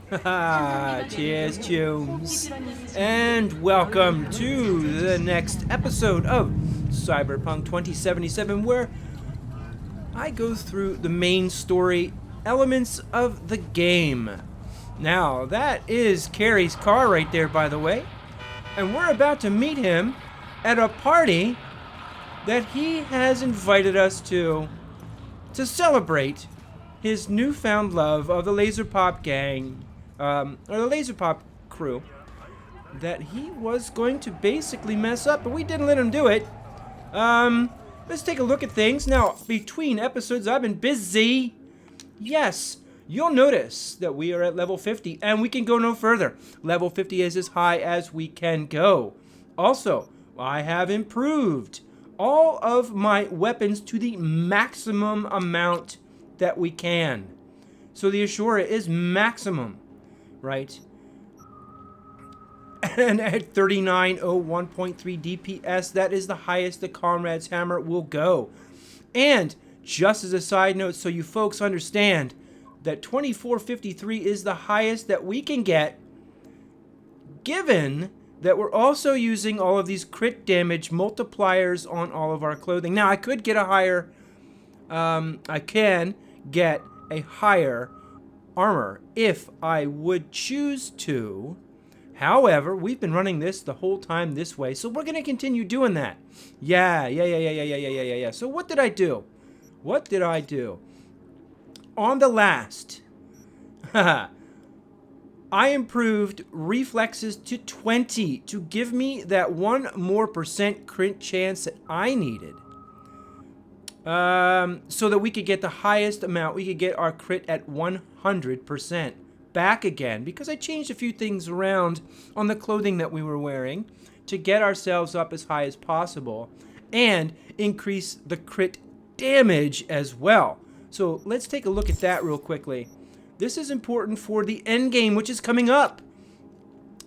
Cheers, Tunes. And welcome to the next episode of Cyberpunk 2077, where I go through the main story elements of the game. Now, that is Kerry's car right there, by the way. And we're about to meet him at a party that he has invited us to celebrate his newfound love of the Laser Pop gang, or the Laser Pop crew, that he was going to basically mess up, but we didn't let him do it. Let's take a look at things. Now, between episodes, I've been busy. Yes, you'll notice that we are at level 50, and we can go no further. Level 50 is as high as we can go. Also, I have improved all of my weapons to the maximum amount that we can. So the Ashura is maximum, right? And at 3901.3 DPS, that is the highest the Comrade's Hammer will go. And just as a side note, so you folks understand, that 2453 is the highest that we can get, given that we're also using all of these crit damage multipliers on all of our clothing. Now, I could get a higher, I can get a higher armor if I would choose to. However, we've been running this the whole time this way, so we're going to continue doing that. Yeah. So what did I do? On the last, I improved reflexes to 20 to give me that 1% more crit chance that I needed. So that we could get the highest amount. We could get our crit at 100% back again, because I changed a few things around on the clothing that we were wearing to get ourselves up as high as possible and increase the crit damage as well. So let's take a look at that real quickly. This is important for the end game, which is coming up.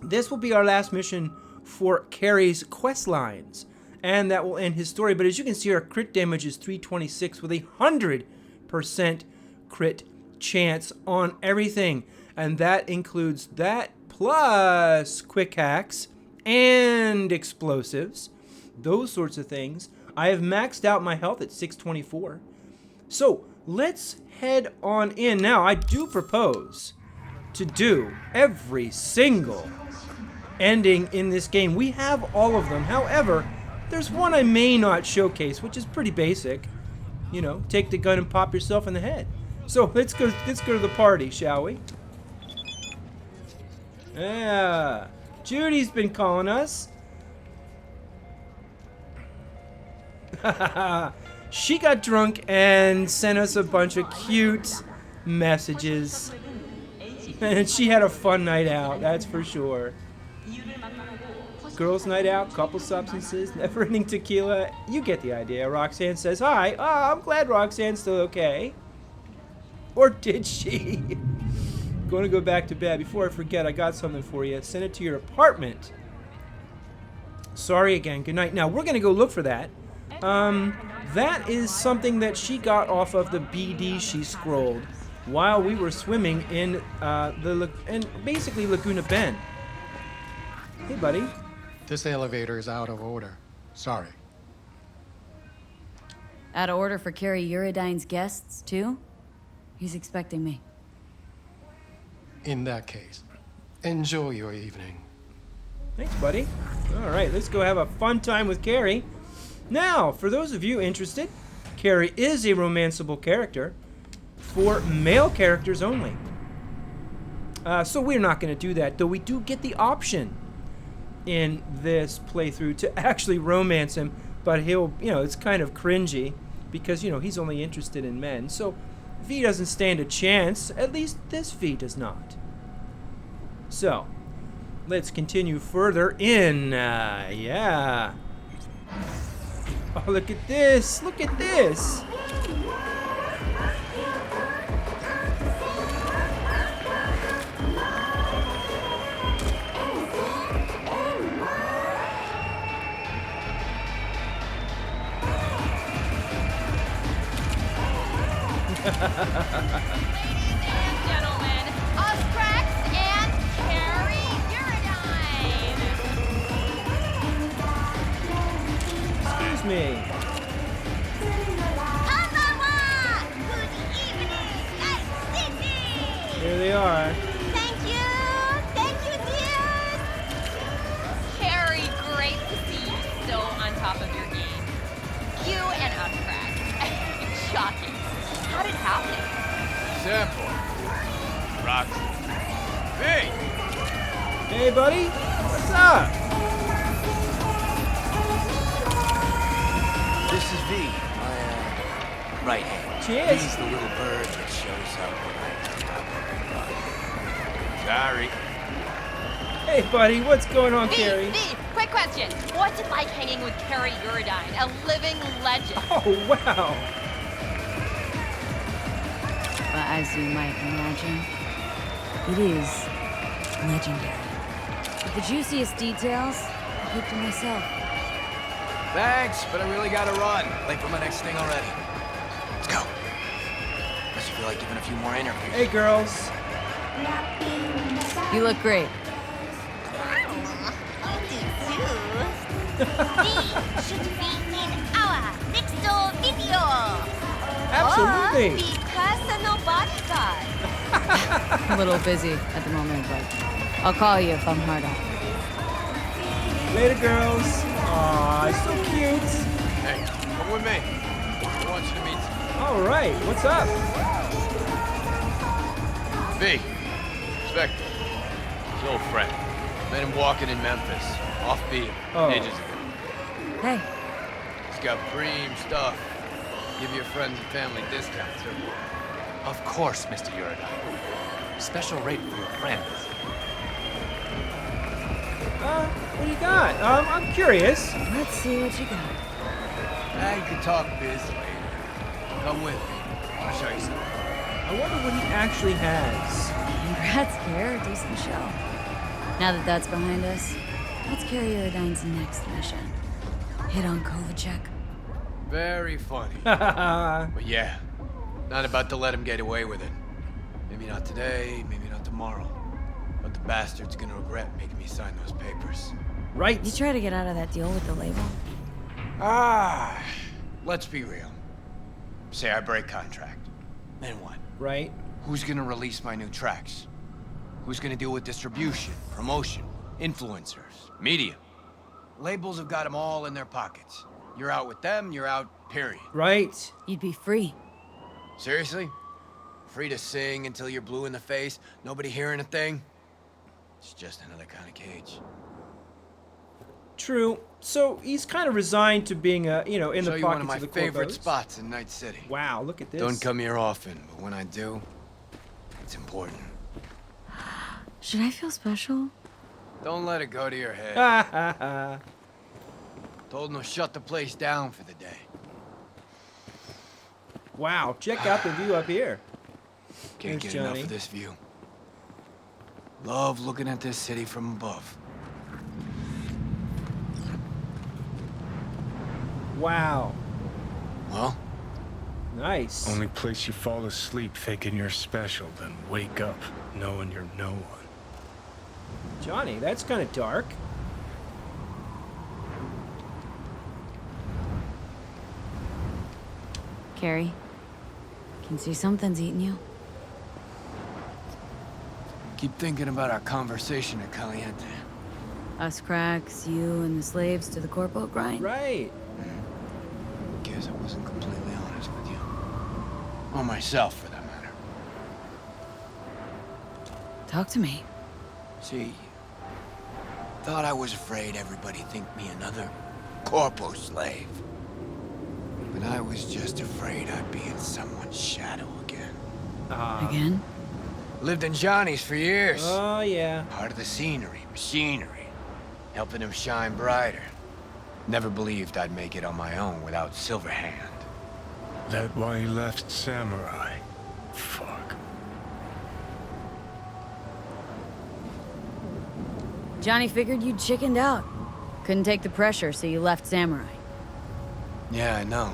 This will be our last mission for Kerry's quest lines, and that will end his story. But as you can see, our crit damage is 326 with a 100% crit chance on everything. And that includes that plus quick hacks and explosives, those sorts of things. I have maxed out my health at 624. So let's head on in. Now, I do propose to do every single ending in this game. We have all of them. However, there's one I may not showcase, which is pretty basic. You know, take the gun and pop yourself in the head. So let's go to the party, shall we? Yeah, Judy's been calling us. She got drunk and sent us a bunch of cute messages. And she had a fun night out, that's for sure. Girls' night out, couple substances, never-ending tequila. You get the idea. Roxanne says, hi. Oh, I'm glad Roxanne's still okay. Or did she? Going to go back to bed. Before I forget, I got something for you. Send it to your apartment. Sorry again. Good night. Now, we're going to go look for that. That is something that she got off of the BD she scrolled while we were swimming in basically Laguna Bend. Hey, buddy. This elevator is out of order. Sorry. Out of order for Kerry Uridine's guests, too? He's expecting me. In that case, enjoy your evening. Thanks, buddy. All right, let's go have a fun time with Kerry. Now, for those of you interested, Kerry is a romanceable character for male characters only. So we're not going to do that, though we do get the option in this playthrough to actually romance him, but he'll, it's kind of cringy because, he's only interested in men. So V doesn't stand a chance, at least this V does not. So, let's continue further in, yeah. Oh, look at this! Look at this! Ladies and gentlemen, us cracks Here they are. Thank you! Thank you, dears! Kerry, great to see you so on top of your game. You and Outcrack. Shocking. How did it happen? Simple. Rocks. Hey! Hey, buddy. What's up? This is V, my right hand. Cheers. He's the little bird that shows up when I come up. Sorry. Hey, buddy. What's going on, Kerry? V, quick question. What's it like hanging with Kerry Uridine, a living legend? Oh, wow. But as you might imagine, it is legendary. With the juiciest details, I keep to myself. Thanks, but I really gotta run. Late for my next thing already. Let's go. Unless you feel like giving a few more interviews. Hey, girls. You look great. We should be in our next video. Absolutely. Or the personal bodyguard. A little busy at the moment, but I'll call you if I'm hard up. Later, girls. Aw, so cute. Hey, come with me. I want you to meet All right. What's up? V. Spectre. His old friend. Met him walking in Memphis. Offbeat. Oh. Ages ago. Hey, He's got premium stuff. Give your friends and family discounts. Of course, Mr. Uridine. Special rate for your friends. What do you got? I'm curious. let's see what you got. Now you can talk biz later. Come with me. I'll show you something. I wonder what he actually has. Congrats, Kerry. Decent show. Now that that's behind us, what's Kerry Uridine's next mission? Hit on Kovacic? Very funny. Haha. But yeah, not about to let him get away with it. Maybe not today, maybe not tomorrow. But the bastard's gonna regret making me sign those papers. Right. You try to get out of that deal with the label? Let's be real. Say I break contract. Then what? Right. Who's gonna release my new tracks? Who's gonna deal with distribution, promotion, influencers, media? Labels have got them all in their pockets. You're out with them, you're out, period. Right. You'd be free. Seriously? Free to sing until you're blue in the face, nobody hearing a thing? It's just another kind of cage. True. So he's kind of resigned to being in Show the you pockets one of my of the favorite corpos. spots in Night City. Wow, look at this. Don't come here often, but when I do, it's important. Should I feel special? Don't let it go to your head. Ha ha ha. Told him to shut the place down for the day. Wow, check out the view up here. Can't There's get enough Johnny. of this view. Love looking at this city from above. Wow. Well, Nice. Only place you fall asleep thinking you're special, then wake up knowing you're no one. Johnny, that's kind of dark. Kerry, can see something's eating you. keep thinking about our conversation at Caliente. Us cracks, you and the slaves to the corpo grind. Right. Guess I wasn't completely honest with you. Or myself, for that matter. Talk to me. See, thought I was afraid everybody'd think me another corpo slave. But I was just afraid I'd be in someone's shadow again. Again? Lived in Johnny's for years. Oh, yeah. Part of the scenery, machinery, helping him shine brighter. Never believed I'd make it on my own without Silverhand. That why you left Samurai? Fuck. Johnny figured you'd chickened out. Couldn't take the pressure, so you left Samurai. Yeah, I know.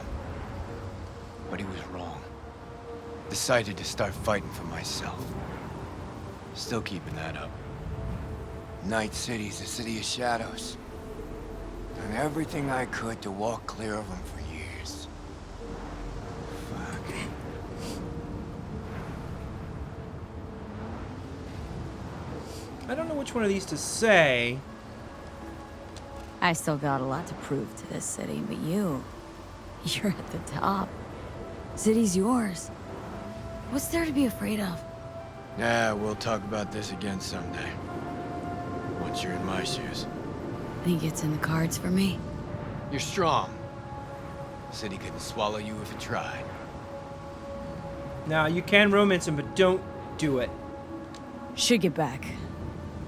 But he was wrong. Decided to start fighting for myself. Still keeping that up. Night City's a city of shadows. Done everything I could to walk clear of them for years. Fuck. I don't know which one of these to say. I still got a lot to prove to this city, but you're at the top. City's yours. What's there to be afraid of? Yeah, we'll talk about this again someday. Once you're in my shoes. Think it's in the cards for me? You're strong. City couldn't swallow you if it tried. Now, you can romance him, but don't do it. Should get back.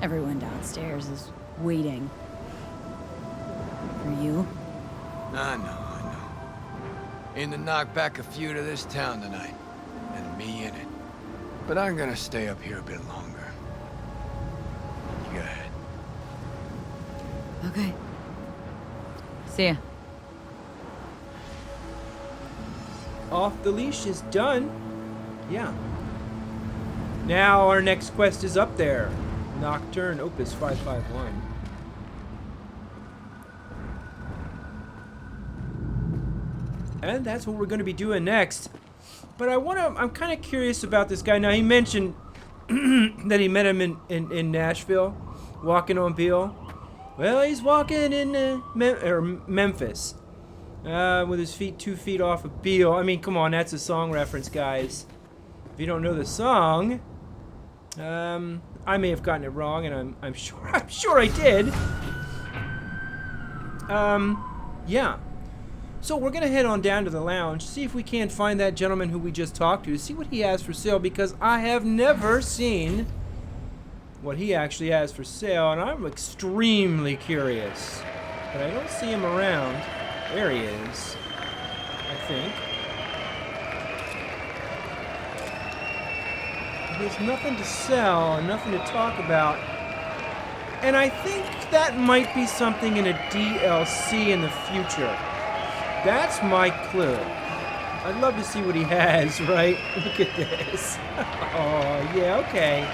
Everyone downstairs is waiting. For you? I know. Aim to knock back a few to this town tonight. And me in it. But I'm gonna stay up here a bit longer. You go ahead. Okay. See ya. Off the Leash is done. Yeah. Now our next quest is up there. Nocturne OP55N1. And that's what we're going to be doing next. But I'm kind of curious about this guy. Now, he mentioned that he met him in Nashville, walking on Beale. Well, he's walking in Memphis with his feet 2 feet off of Beale. I mean, come on, that's a song reference, guys. If you don't know the song, I may have gotten it wrong, and I'm sure I did. Yeah. So we're gonna head on down to the lounge, see if we can't find that gentleman who we just talked to, see what he has for sale, because I have never seen what he actually has for sale, and I'm extremely curious. But I don't see him around. There he is, I think. There's nothing to sell and nothing to talk about. And I think that might be something in a DLC in the future. That's my clue. I'd love to see what he has, right? Look at this. Oh, yeah, okay.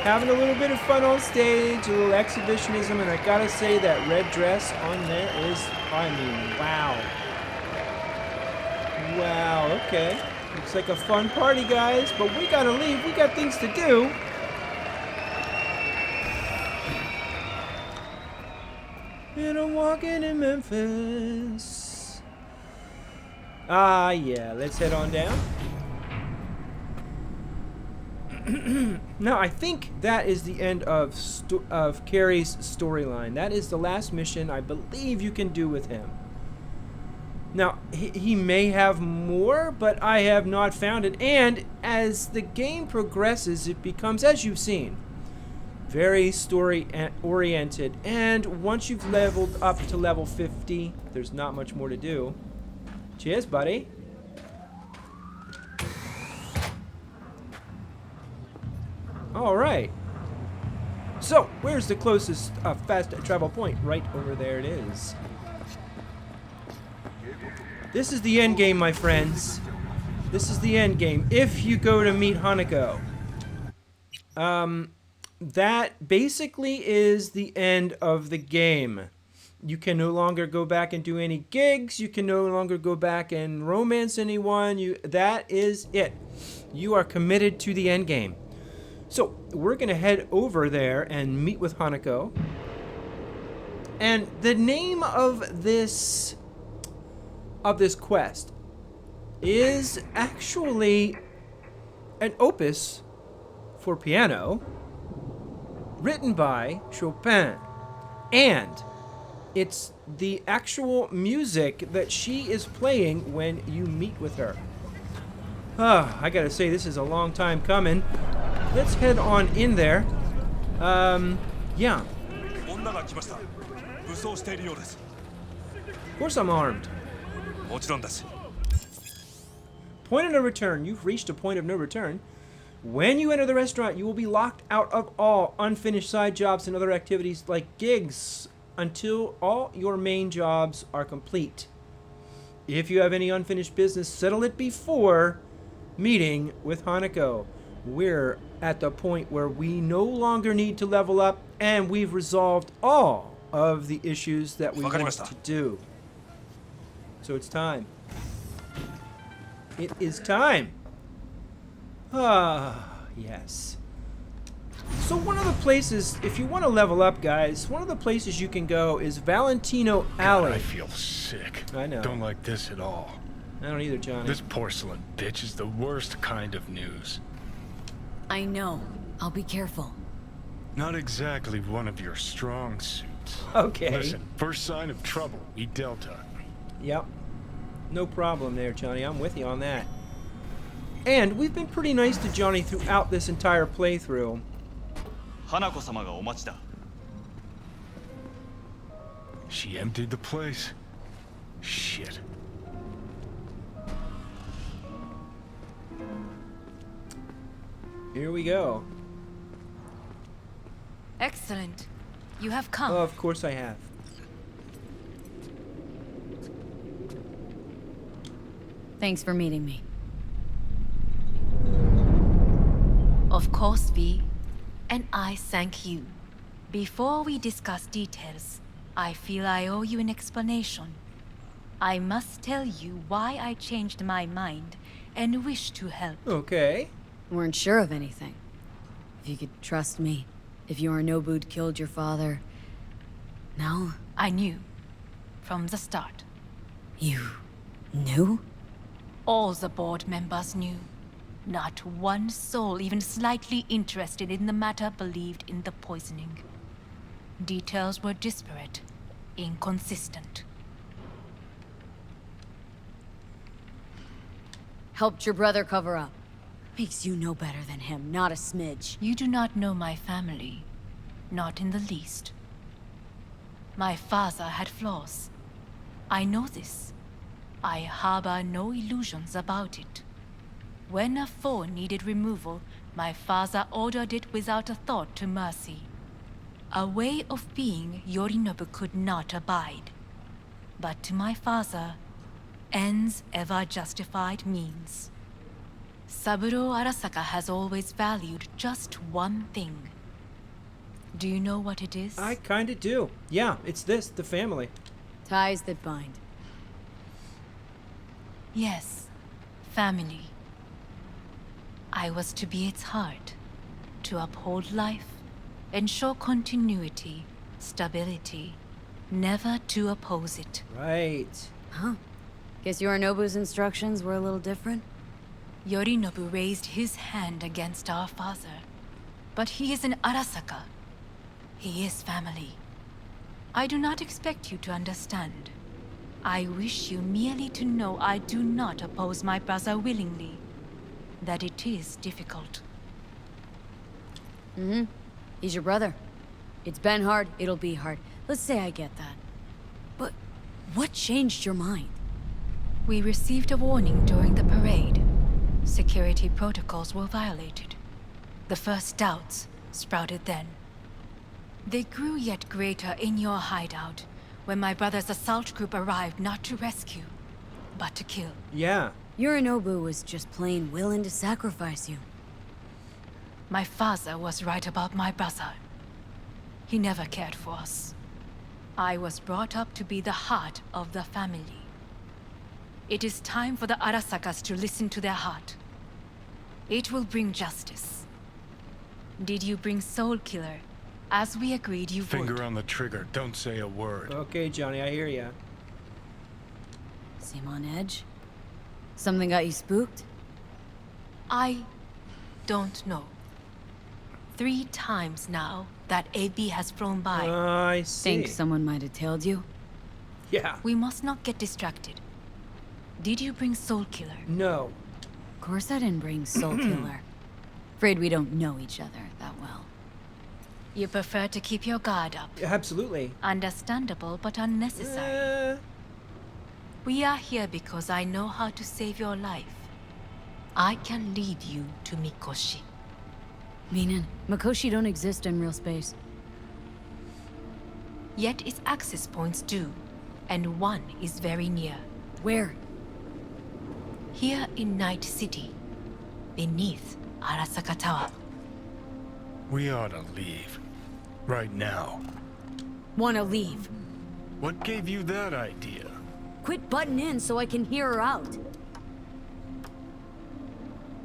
Having a little bit of fun on stage, a little exhibitionism, and I gotta say that red dress on there is, I mean, wow. Wow, okay. Looks like a fun party, guys, but we gotta leave. We got things to do. And I'm walking in Memphis. Ah, yeah, let's head on down. Now, I think that is the end of Kerry's storyline. That is the last mission I believe you can do with him. Now, he may have more, but I have not found it. And as the game progresses, it becomes, as you've seen, very story-oriented. And once you've leveled up to level 50, there's not much more to do. Cheers, buddy. All right. So, where's the closest fast travel point? Right over there it is. This is the end game, my friends. This is the end game. If you go to meet Hanako, that basically is the end of the game. You can no longer go back and do any gigs. You can no longer go back and romance anyone. That is it. You are committed to the end game. So we're going to head over there and meet with Hanako. And the name of this quest is actually an opus for piano written by Chopin. And it's the actual music that she is playing when you meet with her. I gotta say, this is a long time coming. Let's head on in there. Yeah. Of course I'm armed. Point of no return. You've reached a point of no return. When you enter the restaurant, you will be locked out of all unfinished side jobs and other activities like gigs until all your main jobs are complete. If you have any unfinished business, settle it before meeting with Hanako. We're at the point where we no longer need to level up, and we've resolved all of the issues that we want to do. So it's time. It is time. Ah, yes. So one of the places, if you want to level up, guys, one of the places you can go is Valentino Alley. God, I feel sick. I know. Don't like this at all. I don't either, Johnny. This porcelain bitch is the worst kind of news. I know. I'll be careful. Not exactly one of your strong suits. Okay. Listen, first sign of trouble, we dealt her. Yep. No problem there, Johnny. I'm with you on that. And we've been pretty nice to Johnny throughout this entire playthrough. 花子様がお待ちだ。 She emptied the place? Shit. Here we go. Excellent. You have come. Oh, of course I have. Thanks for meeting me. Of course, V. And I thank you. Before we discuss details, I feel I owe you an explanation. I must tell you why I changed my mind and wish to help. Okay. Weren't sure of anything. If you could trust me, if Yorinobu'd killed your father. No? I knew. From the start. You knew? All the board members knew. Not one soul even slightly interested in the matter believed in the poisoning. Details were disparate, inconsistent. Helped your brother cover up. Makes you no better than him, not a smidge. You do not know my family. Not in the least. My father had flaws. I know this. I harbor no illusions about it. When a foe needed removal, my father ordered it without a thought to mercy. A way of being Yorinobu could not abide. But to my father, ends ever justified means. Saburo Arasaka has always valued just one thing. Do you know what it is? I kinda do. Yeah, it's this, the family. Ties that bind. Yes, family. I was to be its heart, to uphold life, ensure continuity, stability, never to oppose it. Right. Huh. Guess Yorinobu's instructions were a little different? Yorinobu raised his hand against our father, but he is an Arasaka. He is family. I do not expect you to understand. I wish you merely to know I do not oppose my brother willingly. That it is difficult. Mm-hmm. He's your brother. It's been hard, it'll be hard. Let's say I get that. But what changed your mind? We received a warning during the parade. Security protocols were violated. The first doubts sprouted then. They grew yet greater in your hideout when my brother's assault group arrived not to rescue, but to kill. Yeah. Yorinobu was just plain willing to sacrifice you. My father was right about my brother. He never cared for us. I was brought up to be the heart of the family. It is time for the Arasakas to listen to their heart. It will bring justice. Did you bring Soul Killer, as we agreed you would? Finger on the trigger, don't say a word. Okay, Johnny, I hear ya. Seem on edge? Something got you spooked? I don't know. 3 times now that AB has flown by. I see. Think someone might have tailed you? Yeah. We must not get distracted. Did you bring Soul Killer? No. Of course I didn't bring Soul Killer. Afraid we don't know each other that well. You prefer to keep your guard up. Absolutely. Understandable, but unnecessary. We are here because I know how to save your life. I can lead you to Mikoshi. Meaning, Mikoshi don't exist in real space. Yet its access points do, and one is very near. Where? Here in Night City, beneath Arasaka Tower. We ought to leave. Right now. Wanna leave. What gave you that idea? Quit butting in so I can hear her out.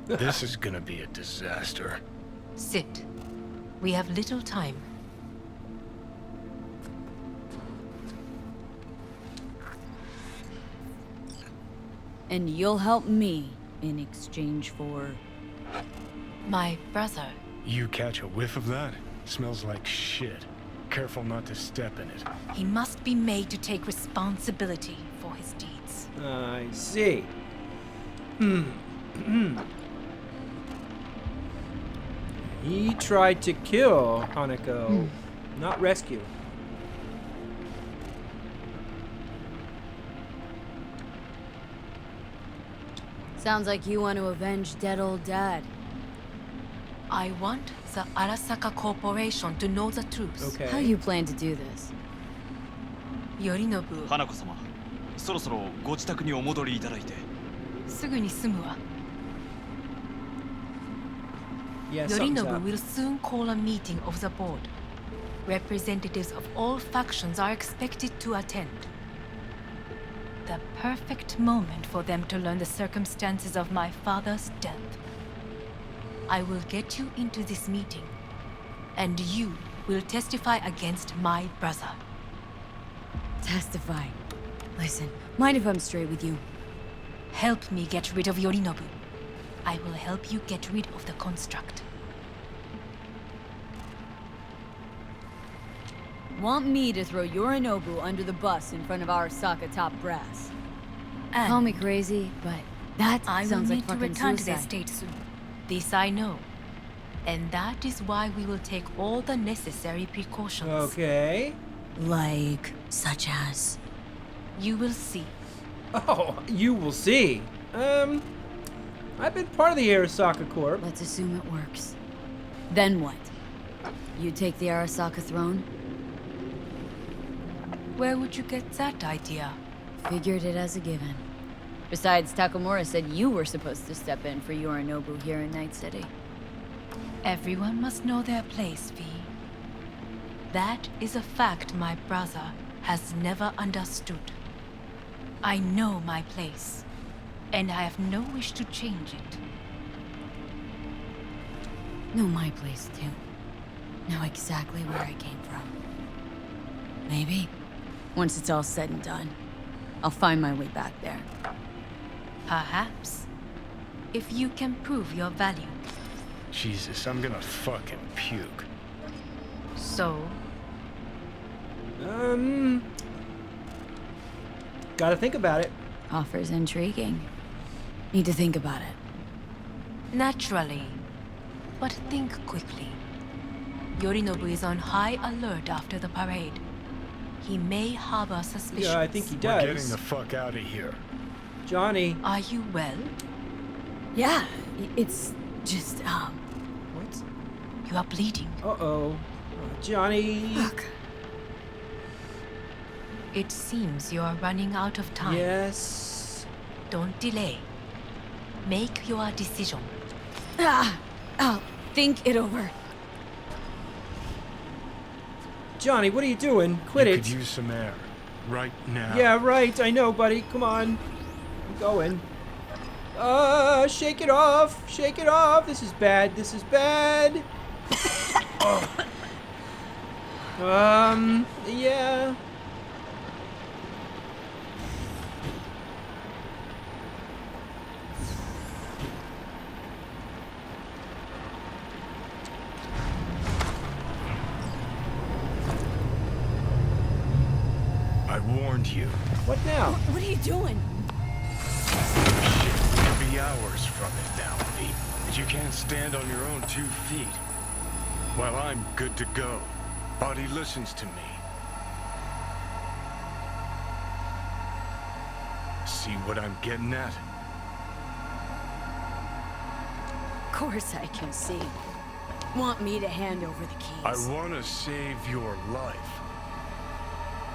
This is gonna be a disaster. Sit. We have little time. And you'll help me in exchange for... My brother. You catch a whiff of that? Smells like shit. Careful not to step in it. He must be made to take responsibility for his deeds. I see. He tried to kill Hanako, not rescue. Sounds like you want to avenge dead old dad. I want the Arasaka Corporation to know the truth. Okay. How you plan to do this? Yorinobu, 花子様、そろそろご自宅にお戻りいただいて。すぐに済むわ。 Yeah, something's Yorinobu up. will soon call a meeting of the board. Representatives of all factions are expected to attend. The perfect moment for them to learn the circumstances of my father's death. I will get you into this meeting, and you will testify against my brother. Testify. Listen, mind if I'm straight with you? Help me get rid of Yorinobu. I will help you get rid of the construct. Want me to throw Yorinobu under the bus in front of Arasaka top brass? And Call me crazy, but that I will sounds like need to fucking return to the suicide. estate soon. This I know. And that is why we will take all the necessary precautions. Okay. Like, such as... You will see. Oh, you will see. I've been part of the Arasaka Corp. Let's assume it works. Then what? You take the Arasaka throne? Where would you get that idea? Figured it as a given. Besides, Takamura said you were supposed to step in for Yorinobu here in Night City. Everyone must know their place, V. That is a fact my brother has never understood. I know my place, and I have no wish to change it. Know my place, too. Know exactly where I came from. Maybe, once it's all said and done, I'll find my way back there. Perhaps. If you can prove your value. Jesus, I'm gonna fucking puke. So, Gotta think about it. Offer's intriguing. Need to think about it. naturally. But think quickly. Yorinobu is on high alert after the parade. He may harbor suspicions. Yeah, I think he We're does. getting the fuck out of here. Johnny. Are you well? Yeah, it's just, What? You are bleeding. Uh-oh. Johnny. Fuck. It seems you are running out of time. Yes. Don't delay. Make your decision. I'll think it over. Johnny, what are you doing? Quit You it. could use some air. Right now. Yeah, right. I know, buddy. Come on. I'm going. Shake it off. Shake it off. This is bad. This is bad. Yeah. I warned you. What now? What are you doing? You'll be hours from it now, Pete. But you can't stand on your own 2 feet. Well, I'm good to go. Body listens to me. See what I'm getting at? Of course I can see. Want me to hand over the keys? I want to save your life.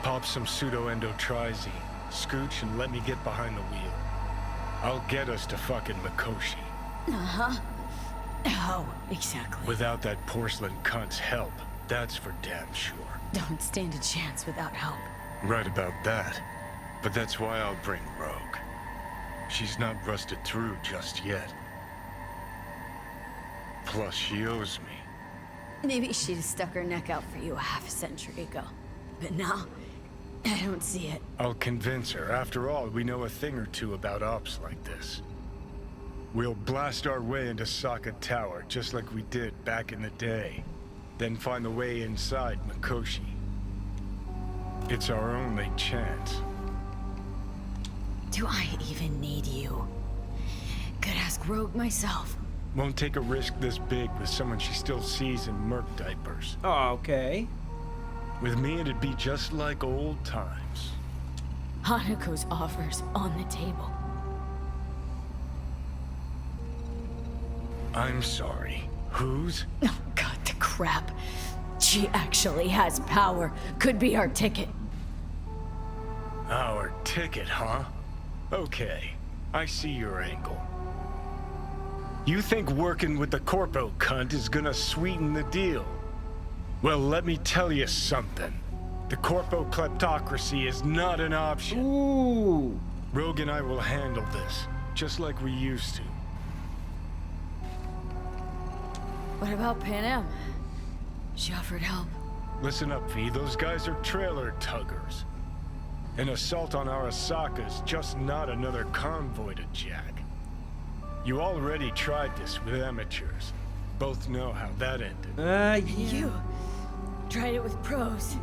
Pop some pseudo-endotrizine, scooch, and let me get behind the wheel. I'll get us to fucking Mikoshi. Uh-huh. How exactly? Without that porcelain cunt's help, that's for damn sure. Don't stand a chance without help. Right about that. But that's why I'll bring Rogue. She's not rusted through just yet. Plus, she owes me. Maybe she'd have stuck her neck out for you a half a century ago. But now, I don't see it. I'll convince her. After all, we know a thing or two about ops like this. We'll blast our way into Sokka Tower, just like we did back in the day. Then find the way inside Mikoshi. It's our only chance. Do I even need you? Could ask Rogue myself. Won't take a risk this big with someone she still sees in merc diapers. Oh, okay. With me, it'd be just like old times. Hanako's offer's on the table. I'm sorry. Whose? Oh, God, the crap. She actually has power. Could be our ticket. Our ticket, huh? Okay, I see your angle. You think working with the corpo cunt is gonna sweeten the deal? Well, let me tell you something. The corpo kleptocracy is not an option. Ooh. Rogue and I will handle this, just like we used to. What about Pan Am? She offered help. Listen up, V. Those guys are trailer tuggers. An assault on Arasaka's just not another convoy to jack. You already tried this with amateurs. Both know how that ended. Yeah. You tried it with pros.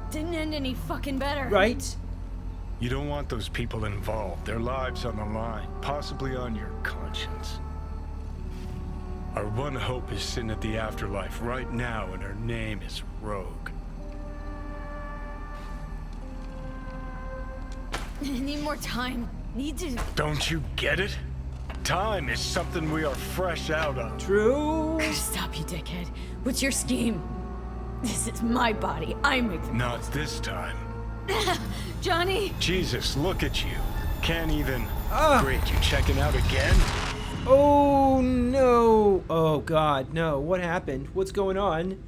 Didn't end any fucking better. Right? You don't want those people involved. Their lives on the line, possibly on your conscience. Our one hope is sitting at the afterlife right now, and her name is Rogue. I need more time. Need to... Don't you get it? Time is something we are fresh out of. True. Stop, you dickhead. What's your scheme? This is my body. I make the Not this time. Johnny! Jesus, look at you. Can't even... Great, you checking out again? Oh, no. Oh, God, no. What happened? What's going on?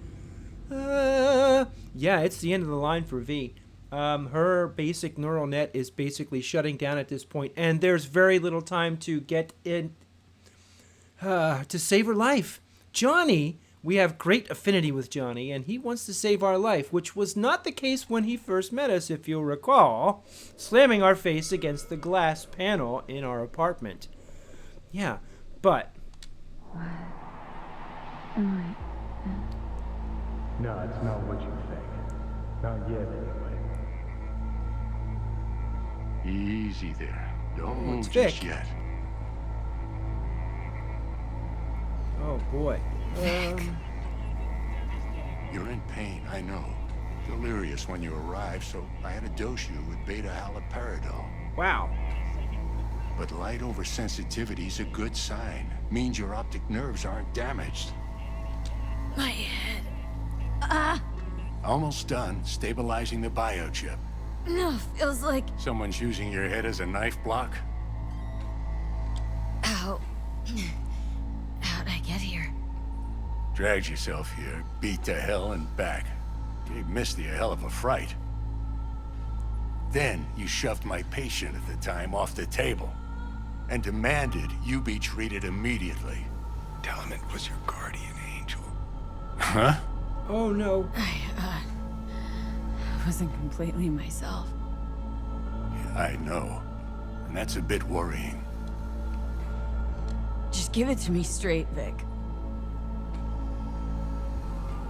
Yeah, it's the end of the line for V. Her basic neural net is basically shutting down at this point, and there's very little time to get in to save her life. Johnny, we have great affinity with Johnny, and he wants to save our life, which was not the case when he first met us, if you'll recall, slamming our face against the glass panel in our apartment. Yeah, but... No, it's not what you think. Not yet, anyway. Easy there. Don't move it's just Vic. yet. Oh, boy. You're in pain, I know. Delirious when you arrived, so I had to dose you with beta-haloperidol. Wow. But light oversensitivity's a good sign. Means your optic nerves aren't damaged. My head. Almost done stabilizing the biochip. No, feels like... Someone's using your head as a knife block? Ow. How'd I get here? Dragged yourself here, beat to hell and back. Gave Misty a hell of a fright. Then you shoved my patient at the time off the table and demanded you be treated immediately. Tell him it was your guardian angel. Huh? Oh, no. I wasn't completely myself. Yeah, I know. And that's a bit worrying. Just give it to me straight, Vic.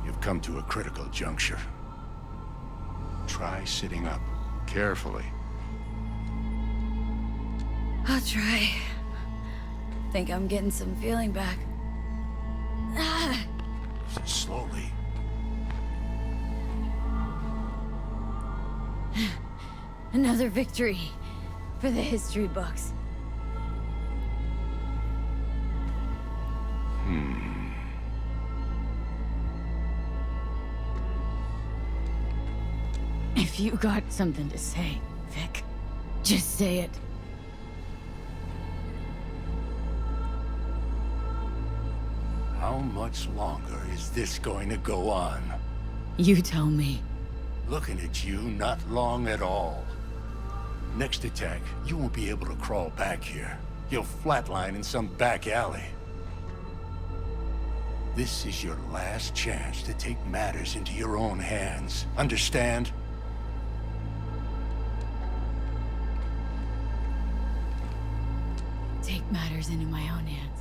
You've come to a critical juncture. Try sitting up, carefully. I'll try. Think I'm getting some feeling back. Slowly. Another victory for the history books. If you got something to say, Vic, just say it. How much longer is this going to go on? You tell me. Looking at you, not long at all. Next attack, you won't be able to crawl back here. You'll flatline in some back alley. This is your last chance to take matters into your own hands. Understand? Take matters into my own hands.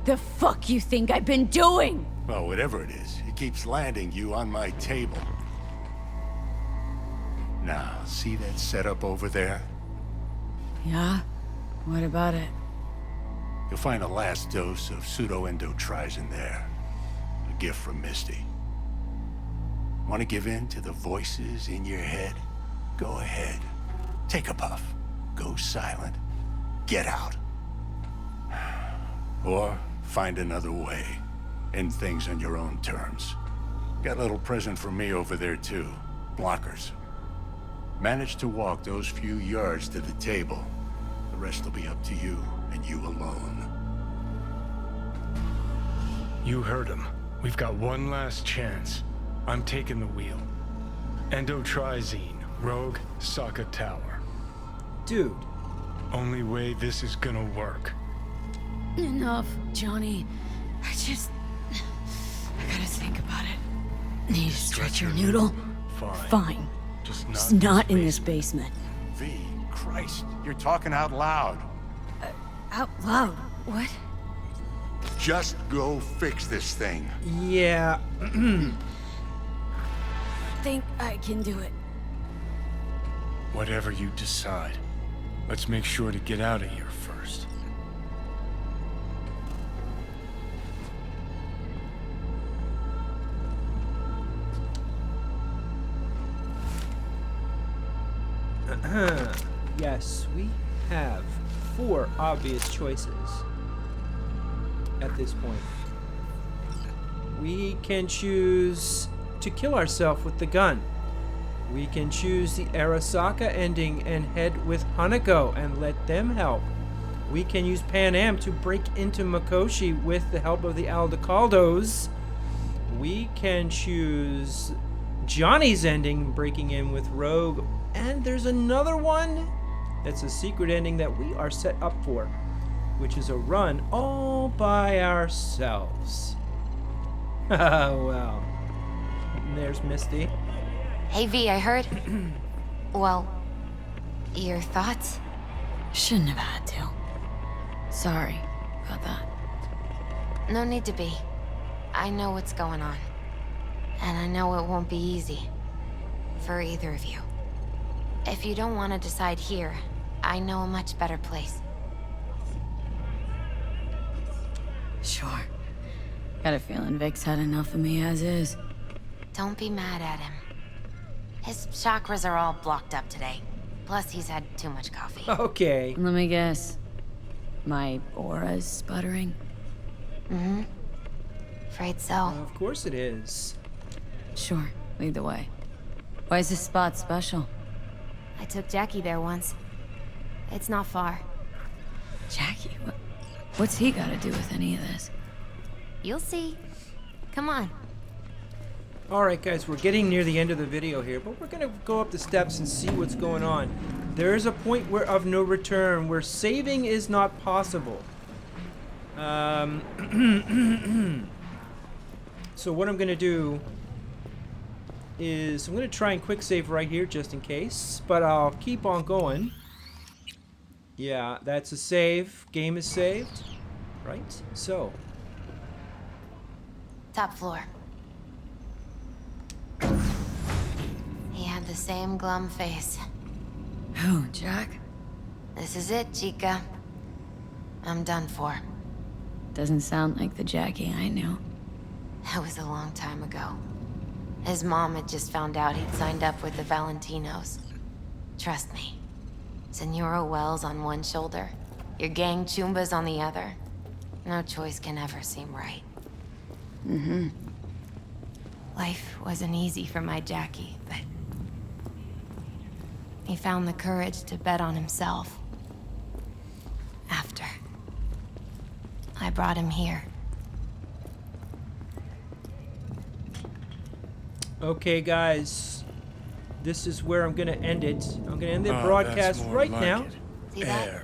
The fuck you think I've been doing? Well, whatever it is, it keeps landing you on my table. Now, see that setup over there? Yeah? What about it? You'll find a last dose of pseudo-endotrizin there. A gift from Misty. Want to give in to the voices in your head? Go ahead. Take a puff. Go silent. Get out. Or find another way. End things on your own terms. Got a little present for me over there too. Blockers. Manage to walk those few yards to the table. The rest will be up to you, and you alone. You heard him. We've got one last chance. I'm taking the wheel. Endotrizine, Rogue, Saka Tower. Dude. Only way this is gonna work. Enough, Johnny. I gotta think about it. Need to stretch your noodle? Fine. Just not in this basement. V, Christ, you're talking out loud. Out loud? What? Just go fix this thing. Yeah. Think I can do it. Whatever you decide. Let's make sure to get out of here first. Yes, we have 4 obvious choices at this point. We can choose to kill ourselves with the gun. We can choose the Arasaka ending and head with Hanako and let them help. We can use Pan Am to break into Mikoshi with the help of the Aldecaldos. We can choose Johnny's ending, breaking in with Rogue. And there's another one that's a secret ending that we are set up for, which is a run all by ourselves. Well, there's Misty. Hey V, I heard. Well, your thoughts? Shouldn't have had to. Sorry about that. No need to be. I know what's going on. And I know it won't be easy. For either of you. If you don't want to decide here, I know a much better place. Sure. Got a feeling Vic's had enough of me as is. Don't be mad at him. His chakras are all blocked up today. Plus, he's had too much coffee. Okay. Let me guess. My aura's sputtering? Mm-hmm. Afraid so. Of course it is. Sure. Lead the way. Why is this spot special? I took Jackie there once. It's not far. Jackie? What's he got to do with any of this? You'll see. Come on. Alright guys, we're getting near the end of the video here, but we're gonna go up the steps and see what's going on. There is a point of no return where saving is not possible. So what I'm gonna do is I'm gonna try and quick save right here just in case, but I'll keep on going. Yeah, that's a save. Game is saved. Right? So. Top floor. He had the same glum face. Who, Jack? This is it, Chica. I'm done for. Doesn't sound like the Jackie I knew. That was a long time ago. His mom had just found out he'd signed up with the Valentinos. Trust me. Senora Wells on one shoulder, your gang Chumbas on the other. No choice can ever seem right. Mm-hmm. Life wasn't easy for my Jackie, but he found the courage to bet on himself. After I brought him here. Okay, guys. This is where I'm gonna end it. I'm gonna end the broadcast right now. See that?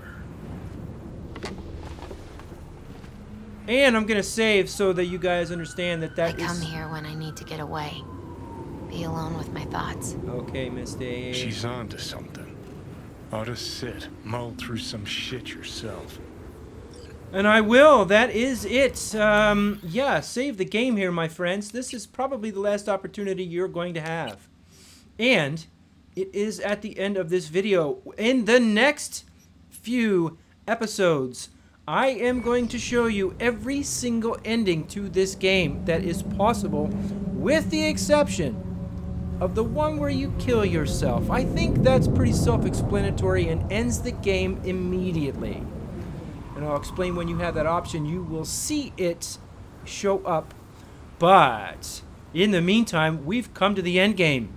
And I'm gonna save so that you guys understand that I come here when I need to get away. Be alone with my thoughts. Okay, Misty. She's on to something. Ought to sit, mull through some shit yourself. And I will. That is it. Yeah, save the game here, my friends. This is probably the last opportunity you're going to have. And it is at the end of this video. In the next few episodes, I am going to show you every single ending to this game that is possible, with the exception of the one where you kill yourself. I think that's pretty self-explanatory and ends the game immediately. And I'll explain when you have that option. You will see it show up. But in the meantime, we've come to the end game.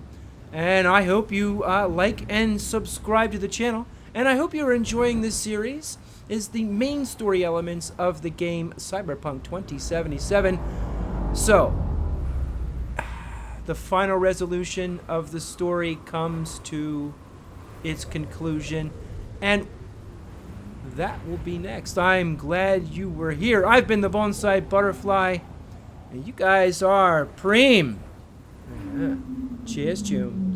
And I hope you like and subscribe to the channel. And I hope you're enjoying this series. Is the main story elements of the game Cyberpunk 2077. So, the final resolution of the story comes to its conclusion, and that will be next. I'm glad you were here. I've been the Bonsai Butterfly, and you guys are preem. Cheers, June.